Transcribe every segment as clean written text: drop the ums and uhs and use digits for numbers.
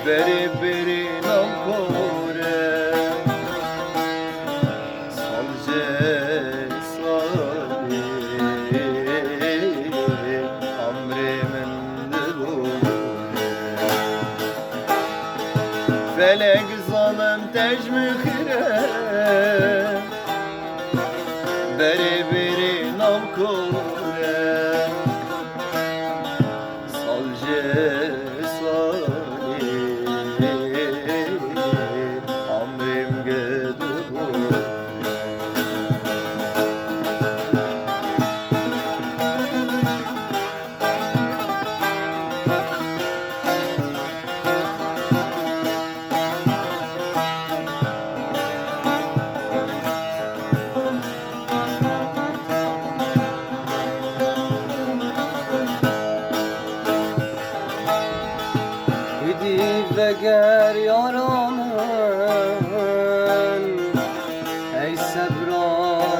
بری بری نام کوره سالجه سالی عمری من دبوره فلک ظالم تجمخره بری بری نام کوره سالجه Veger yaramın ey sebra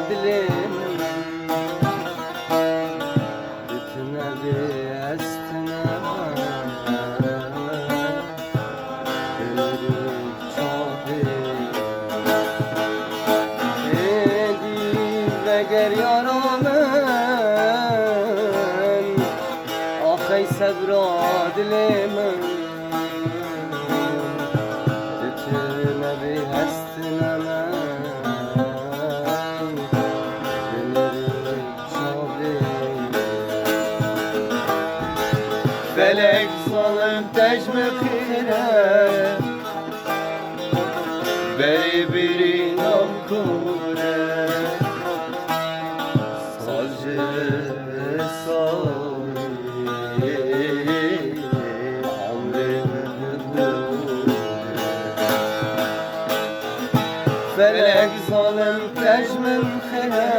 dilim bütüne bir estine görüp çoğdu edi veger yaramın ah ey sebra dilim Felek zalim tecmekine beri biri nam kure salcı sali Felek zalim tecmekine